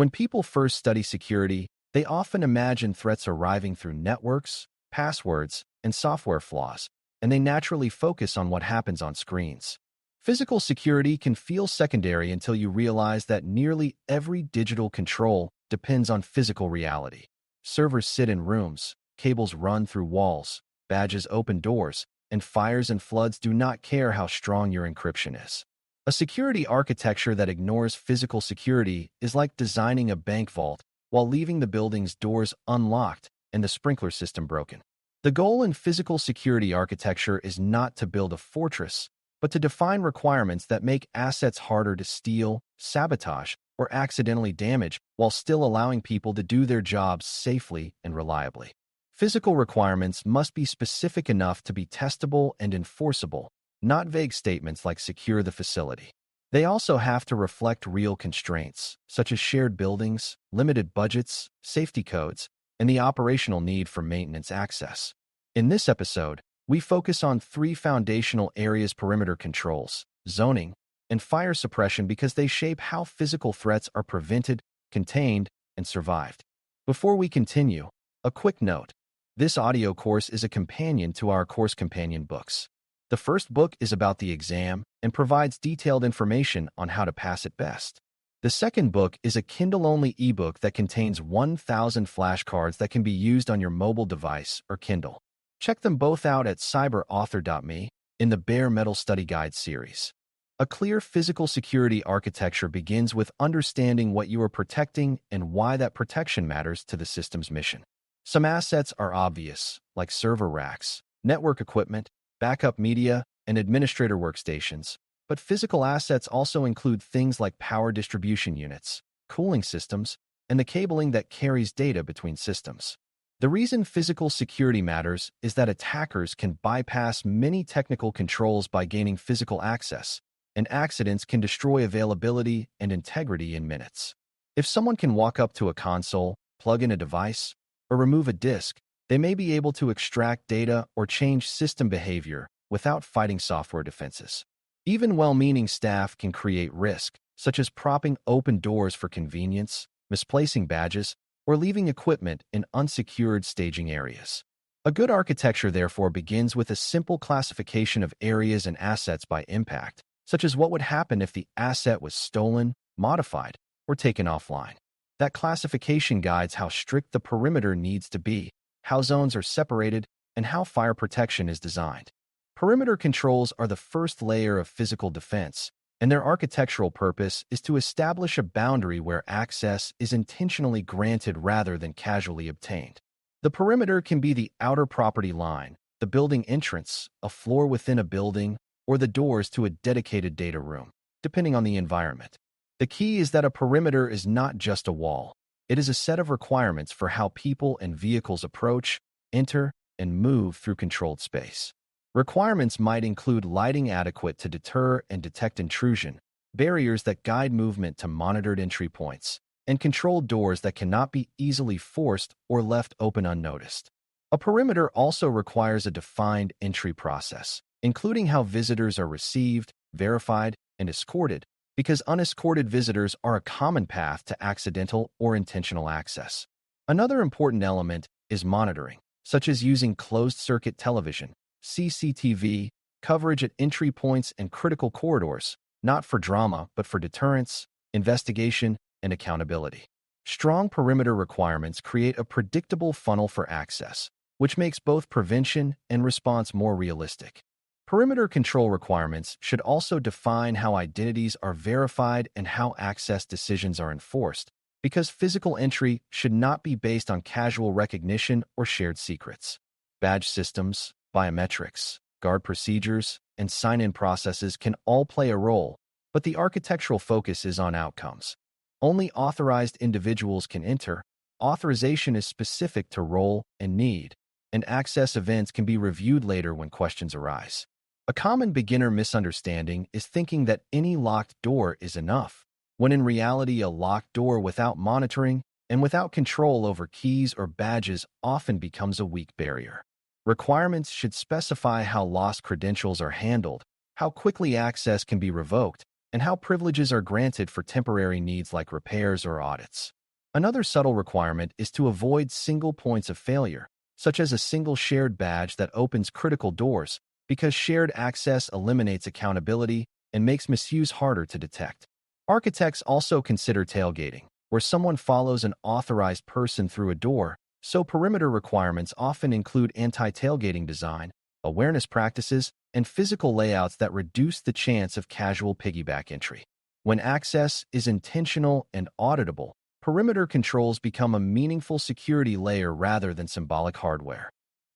When people first study security, they often imagine threats arriving through networks, passwords, and software flaws, and they naturally focus on what happens on screens. Physical security can feel secondary until you realize that nearly every digital control depends on physical reality. Servers sit in rooms, cables run through walls, badges open doors, and fires and floods do not care how strong your encryption is. A security architecture that ignores physical security is like designing a bank vault while leaving the building's doors unlocked and the sprinkler system broken. The goal in physical security architecture is not to build a fortress, but to define requirements that make assets harder to steal, sabotage, or accidentally damage while still allowing people to do their jobs safely and reliably. Physical requirements must be specific enough to be testable and enforceable, not vague statements like secure the facility. They also have to reflect real constraints, such as shared buildings, limited budgets, safety codes, and the operational need for maintenance access. In this episode, we focus on three foundational areas: perimeter controls, zoning, and fire suppression, because they shape how physical threats are prevented, contained, and survived. Before we continue, a quick note. This audio course is a companion to our course companion books. The first book is about the exam and provides detailed information on how to pass it best. The second book is a Kindle-only ebook that contains 1,000 flashcards that can be used on your mobile device or Kindle. Check them both out at cyberauthor.me in the Bare Metal Study Guide series. A clear physical security architecture begins with understanding what you are protecting and why that protection matters to the system's mission. Some assets are obvious, like server racks, network equipment, backup media, and administrator workstations, but physical assets also include things like power distribution units, cooling systems, and the cabling that carries data between systems. The reason physical security matters is that attackers can bypass many technical controls by gaining physical access, and accidents can destroy availability and integrity in minutes. If someone can walk up to a console, plug in a device, or remove a disk, they may be able to extract data or change system behavior without fighting software defenses. Even well-meaning staff can create risk, such as propping open doors for convenience, misplacing badges, or leaving equipment in unsecured staging areas. A good architecture, therefore, begins with a simple classification of areas and assets by impact, such as what would happen if the asset was stolen, modified, or taken offline. That classification guides how strict the perimeter needs to be, how zones are separated, and how fire protection is designed. Perimeter controls are the first layer of physical defense, and their architectural purpose is to establish a boundary where access is intentionally granted rather than casually obtained. The perimeter can be the outer property line, the building entrance, a floor within a building, or the doors to a dedicated data room, depending on the environment. The key is that a perimeter is not just a wall. It is a set of requirements for how people and vehicles approach, enter, and move through controlled space. Requirements might include lighting adequate to deter and detect intrusion, barriers that guide movement to monitored entry points, and controlled doors that cannot be easily forced or left open unnoticed. A perimeter also requires a defined entry process, including how visitors are received, verified, and escorted, because unescorted visitors are a common path to accidental or intentional access. Another important element is monitoring, such as using closed-circuit television, CCTV, coverage at entry points and critical corridors, not for drama but for deterrence, investigation, and accountability. Strong perimeter requirements create a predictable funnel for access, which makes both prevention and response more realistic. Perimeter control requirements should also define how identities are verified and how access decisions are enforced, because physical entry should not be based on casual recognition or shared secrets. Badge systems, biometrics, guard procedures, and sign-in processes can all play a role, but the architectural focus is on outcomes. Only authorized individuals can enter, authorization is specific to role and need, and access events can be reviewed later when questions arise. A common beginner misunderstanding is thinking that any locked door is enough, when in reality a locked door without monitoring and without control over keys or badges often becomes a weak barrier. Requirements should specify how lost credentials are handled, how quickly access can be revoked, and how privileges are granted for temporary needs like repairs or audits. Another subtle requirement is to avoid single points of failure, such as a single shared badge that opens critical doors, because shared access eliminates accountability and makes misuse harder to detect. Architects also consider tailgating, where someone follows an authorized person through a door, so perimeter requirements often include anti-tailgating design, awareness practices, and physical layouts that reduce the chance of casual piggyback entry. When access is intentional and auditable, perimeter controls become a meaningful security layer rather than symbolic hardware.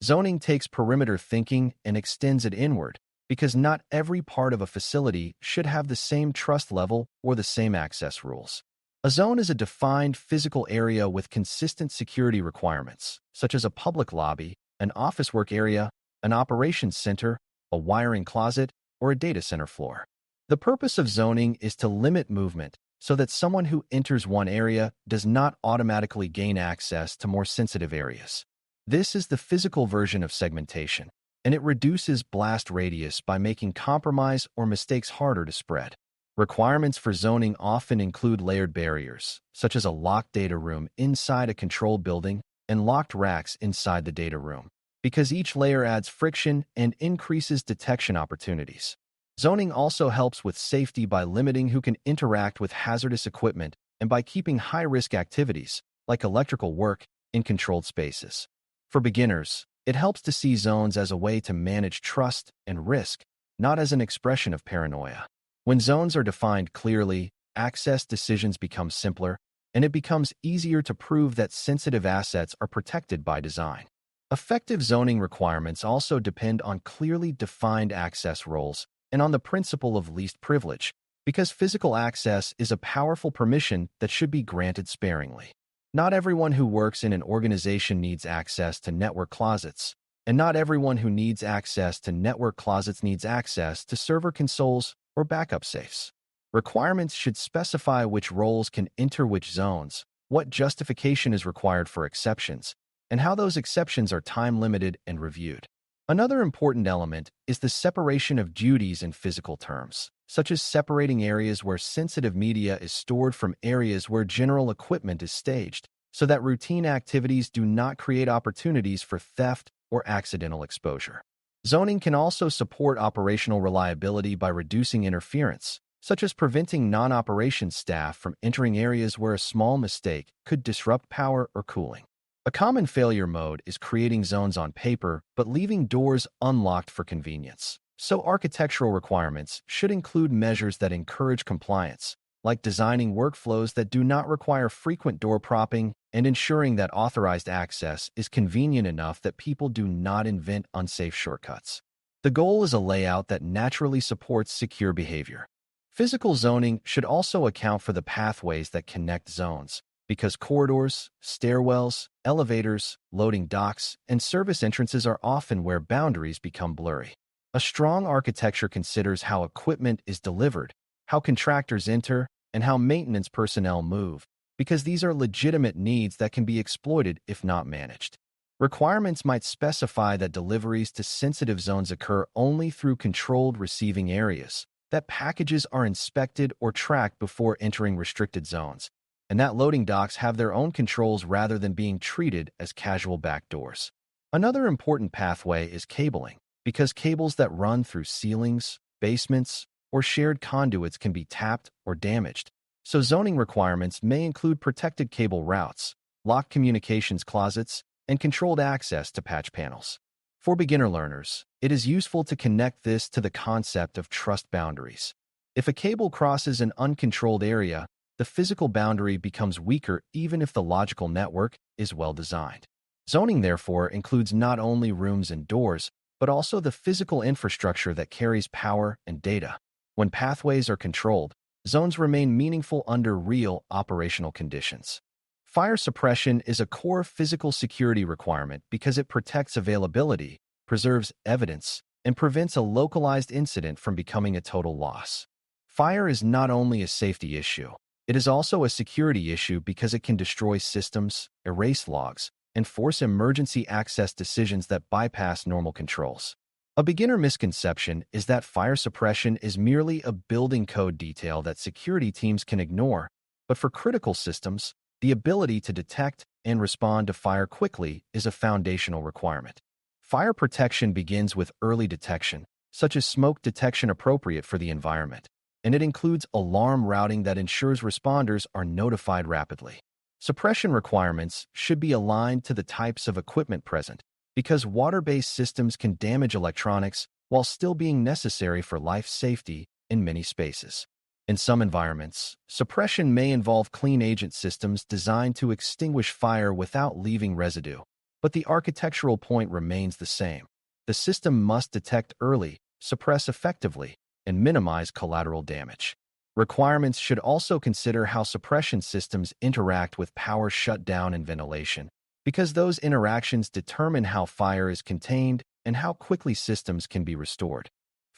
Zoning takes perimeter thinking and extends it inward, because not every part of a facility should have the same trust level or the same access rules. A zone is a defined physical area with consistent security requirements, such as a public lobby, an office work area, an operations center, a wiring closet, or a data center floor. The purpose of zoning is to limit movement so that someone who enters one area does not automatically gain access to more sensitive areas. This is the physical version of segmentation, and it reduces blast radius by making compromise or mistakes harder to spread. Requirements for zoning often include layered barriers, such as a locked data room inside a controlled building and locked racks inside the data room, because each layer adds friction and increases detection opportunities. Zoning also helps with safety by limiting who can interact with hazardous equipment and by keeping high-risk activities, like electrical work, in controlled spaces. For beginners, it helps to see zones as a way to manage trust and risk, not as an expression of paranoia. When zones are defined clearly, access decisions become simpler, and it becomes easier to prove that sensitive assets are protected by design. Effective zoning requirements also depend on clearly defined access roles and on the principle of least privilege, because physical access is a powerful permission that should be granted sparingly. Not everyone who works in an organization needs access to network closets, and not everyone who needs access to network closets needs access to server consoles or backup safes. Requirements should specify which roles can enter which zones, what justification is required for exceptions, and how those exceptions are time-limited and reviewed. Another important element is the separation of duties in physical terms, such as separating areas where sensitive media is stored from areas where general equipment is staged, so that routine activities do not create opportunities for theft or accidental exposure. Zoning can also support operational reliability by reducing interference, such as preventing non-operations staff from entering areas where a small mistake could disrupt power or cooling. A common failure mode is creating zones on paper but leaving doors unlocked for convenience. So architectural requirements should include measures that encourage compliance, like designing workflows that do not require frequent door propping and ensuring that authorized access is convenient enough that people do not invent unsafe shortcuts. The goal is a layout that naturally supports secure behavior. Physical zoning should also account for the pathways that connect zones, because corridors, stairwells, elevators, loading docks, and service entrances are often where boundaries become blurry. A strong architecture considers how equipment is delivered, how contractors enter, and how maintenance personnel move, because these are legitimate needs that can be exploited if not managed. Requirements might specify that deliveries to sensitive zones occur only through controlled receiving areas, that packages are inspected or tracked before entering restricted zones, and that loading docks have their own controls rather than being treated as casual backdoors. Another important pathway is cabling, because cables that run through ceilings, basements, or shared conduits can be tapped or damaged. So zoning requirements may include protected cable routes, locked communications closets, and controlled access to patch panels. For beginner learners, it is useful to connect this to the concept of trust boundaries. If a cable crosses an uncontrolled area, the physical boundary becomes weaker even if the logical network is well designed. Zoning, therefore, includes not only rooms and doors, but also the physical infrastructure that carries power and data. When pathways are controlled, zones remain meaningful under real operational conditions. Fire suppression is a core physical security requirement because it protects availability, preserves evidence, and prevents a localized incident from becoming a total loss. Fire is not only a safety issue, it is also a security issue because it can destroy systems, erase logs, and force emergency access decisions that bypass normal controls. A beginner misconception is that fire suppression is merely a building code detail that security teams can ignore, but for critical systems, The ability to detect and respond to fire quickly is a foundational requirement. Fire protection begins with early detection, such as smoke detection appropriate for the environment, and it includes alarm routing that ensures responders are notified rapidly. Suppression requirements should be aligned to the types of equipment present, because water-based systems can damage electronics while still being necessary for life safety in many spaces. In some environments, suppression may involve clean agent systems designed to extinguish fire without leaving residue, but the architectural point remains the same. The system must detect early, suppress effectively, and minimize collateral damage. Requirements should also consider how suppression systems interact with power shutdown and ventilation, because those interactions determine how fire is contained and how quickly systems can be restored.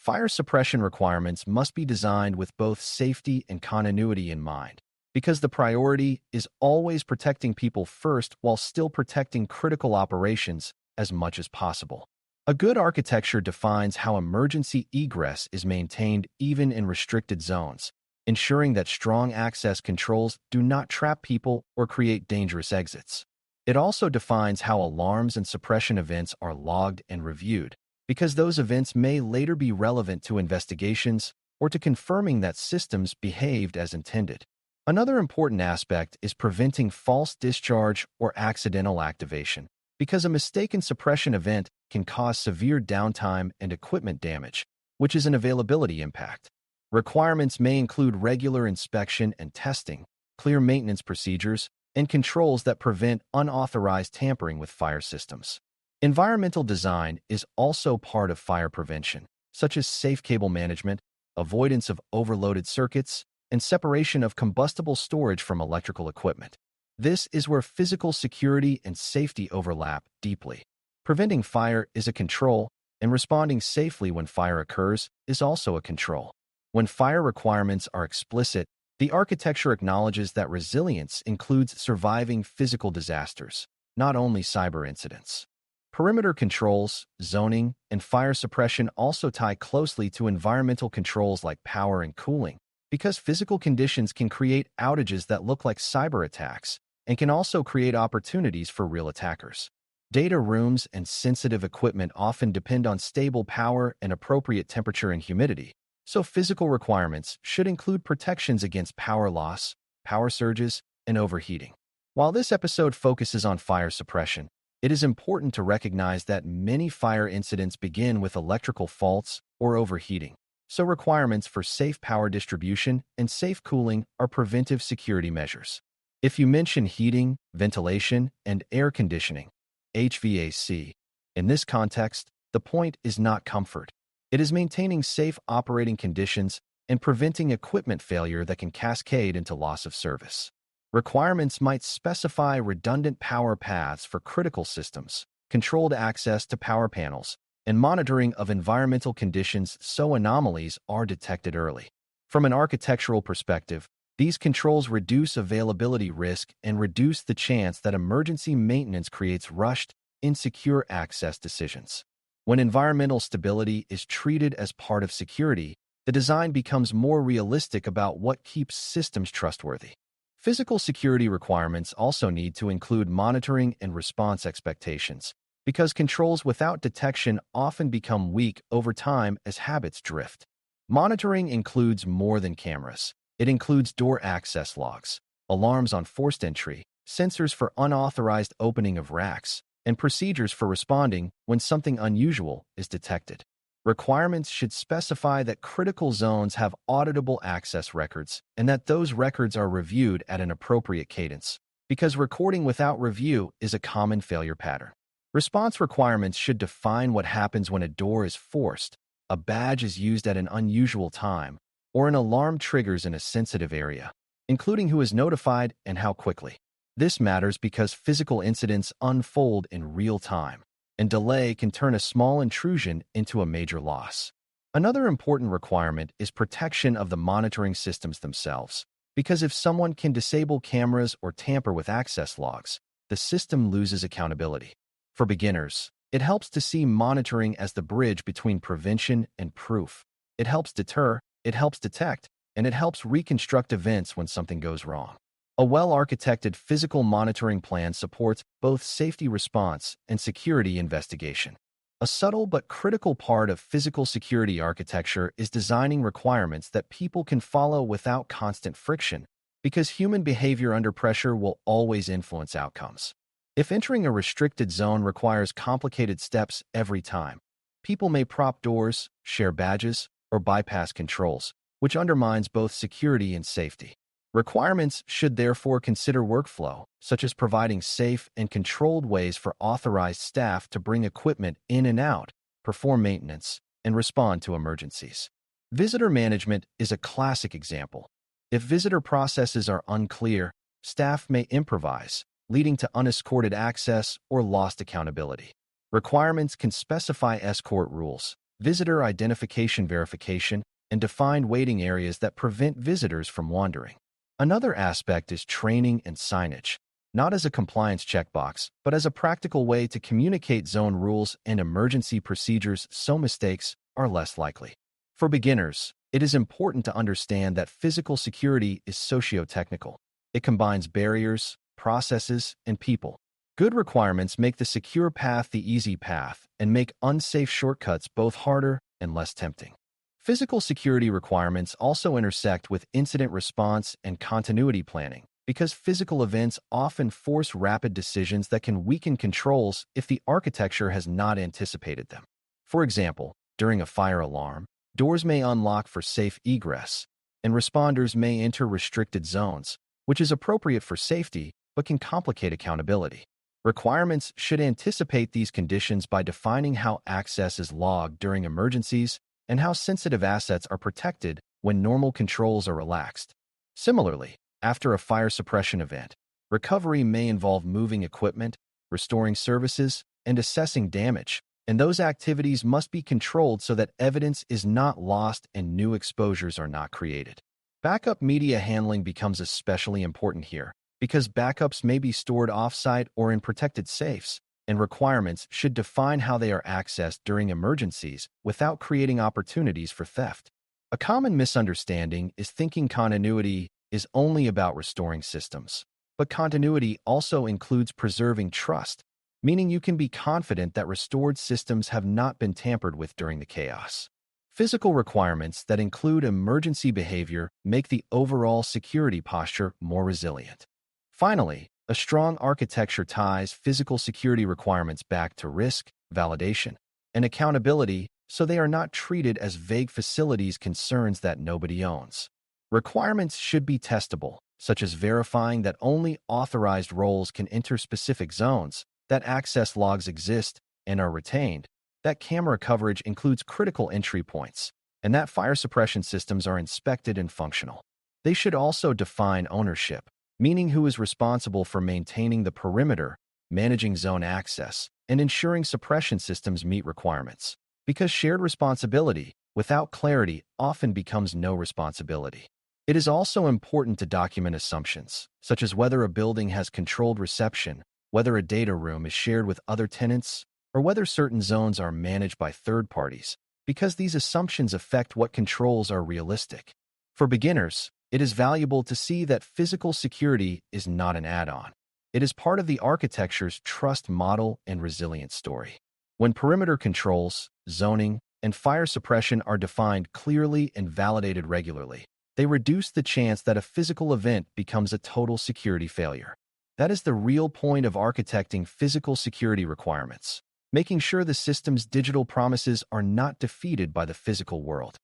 Fire suppression requirements must be designed with both safety and continuity in mind, because the priority is always protecting people first while still protecting critical operations as much as possible. A good architecture defines how emergency egress is maintained even in restricted zones, ensuring that strong access controls do not trap people or create dangerous exits. It also defines how alarms and suppression events are logged and reviewed, because those events may later be relevant to investigations or to confirming that systems behaved as intended. Another important aspect is preventing false discharge or accidental activation, because a mistaken suppression event can cause severe downtime and equipment damage, which is an availability impact. Requirements may include regular inspection and testing, clear maintenance procedures, and controls that prevent unauthorized tampering with fire systems. Environmental design is also part of fire prevention, such as safe cable management, avoidance of overloaded circuits, and separation of combustible storage from electrical equipment. This is where physical security and safety overlap deeply. Preventing fire is a control, and responding safely when fire occurs is also a control. When fire requirements are explicit, the architecture acknowledges that resilience includes surviving physical disasters, not only cyber incidents. Perimeter controls, zoning, and fire suppression also tie closely to environmental controls like power and cooling, because physical conditions can create outages that look like cyber attacks and can also create opportunities for real attackers. Data rooms and sensitive equipment often depend on stable power and appropriate temperature and humidity, so physical requirements should include protections against power loss, power surges, and overheating. While this episode focuses on fire suppression, it is important to recognize that many fire incidents begin with electrical faults or overheating, so requirements for safe power distribution and safe cooling are preventive security measures. If you mention heating, ventilation, and air conditioning, HVAC, in this context, the point is not comfort. It is maintaining safe operating conditions and preventing equipment failure that can cascade into loss of service. Requirements might specify redundant power paths for critical systems, controlled access to power panels, and monitoring of environmental conditions so anomalies are detected early. From an architectural perspective, these controls reduce availability risk and reduce the chance that emergency maintenance creates rushed, insecure access decisions. When environmental stability is treated as part of security, the design becomes more realistic about what keeps systems trustworthy. Physical security requirements also need to include monitoring and response expectations, because controls without detection often become weak over time as habits drift. Monitoring includes more than cameras. It includes door access logs, alarms on forced entry, sensors for unauthorized opening of racks, and procedures for responding when something unusual is detected. Requirements should specify that critical zones have auditable access records and that those records are reviewed at an appropriate cadence, because recording without review is a common failure pattern. Response requirements should define what happens when a door is forced, a badge is used at an unusual time, or an alarm triggers in a sensitive area, including who is notified and how quickly. This matters because physical incidents unfold in real time, and delay can turn a small intrusion into a major loss. Another important requirement is protection of the monitoring systems themselves, because if someone can disable cameras or tamper with access logs, the system loses accountability. For beginners, it helps to see monitoring as the bridge between prevention and proof. It helps deter, it helps detect, and it helps reconstruct events when something goes wrong. A well-architected physical monitoring plan supports both safety response and security investigation. A subtle but critical part of physical security architecture is designing requirements that people can follow without constant friction, because human behavior under pressure will always influence outcomes. If entering a restricted zone requires complicated steps every time, people may prop doors, share badges, or bypass controls, which undermines both security and safety. Requirements should therefore consider workflow, such as providing safe and controlled ways for authorized staff to bring equipment in and out, perform maintenance, and respond to emergencies. Visitor management is a classic example. If visitor processes are unclear, staff may improvise, leading to unescorted access or lost accountability. Requirements can specify escort rules, visitor identification verification, and defined waiting areas that prevent visitors from wandering. Another aspect is training and signage, not as a compliance checkbox, but as a practical way to communicate zone rules and emergency procedures so mistakes are less likely. For beginners, it is important to understand that physical security is socio-technical. It combines barriers, processes, and people. Good requirements make the secure path the easy path and make unsafe shortcuts both harder and less tempting. Physical security requirements also intersect with incident response and continuity planning, because physical events often force rapid decisions that can weaken controls if the architecture has not anticipated them. For example, during a fire alarm, doors may unlock for safe egress, and responders may enter restricted zones, which is appropriate for safety but can complicate accountability. Requirements should anticipate these conditions by defining how access is logged during emergencies and how sensitive assets are protected when normal controls are relaxed. Similarly, after a fire suppression event, recovery may involve moving equipment, restoring services, and assessing damage, and those activities must be controlled so that evidence is not lost and new exposures are not created. Backup media handling becomes especially important here, because backups may be stored off-site or in protected safes, and requirements should define how they are accessed during emergencies without creating opportunities for theft. A common misunderstanding is thinking continuity is only about restoring systems, but continuity also includes preserving trust, meaning you can be confident that restored systems have not been tampered with during the chaos. Physical requirements that include emergency behavior make the overall security posture more resilient. Finally, a strong architecture ties physical security requirements back to risk, validation, and accountability, so they are not treated as vague facilities concerns that nobody owns. Requirements should be testable, such as verifying that only authorized roles can enter specific zones, that access logs exist and are retained, that camera coverage includes critical entry points, and that fire suppression systems are inspected and functional. They should also define ownership, meaning who is responsible for maintaining the perimeter, managing zone access, and ensuring suppression systems meet requirements. Because shared responsibility, without clarity, often becomes no responsibility. It is also important to document assumptions, such as whether a building has controlled reception, whether a data room is shared with other tenants, or whether certain zones are managed by third parties, because these assumptions affect what controls are realistic. For beginners, it is valuable to see that physical security is not an add-on. It is part of the architecture's trust model and resilience story. When perimeter controls, zoning, and fire suppression are defined clearly and validated regularly, they reduce the chance that a physical event becomes a total security failure. That is the real point of architecting physical security requirements, making sure the system's digital promises are not defeated by the physical world.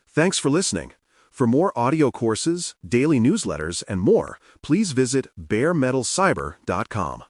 Thanks for listening. For more audio courses, daily newsletters, and more, please visit baremetalcyber.com.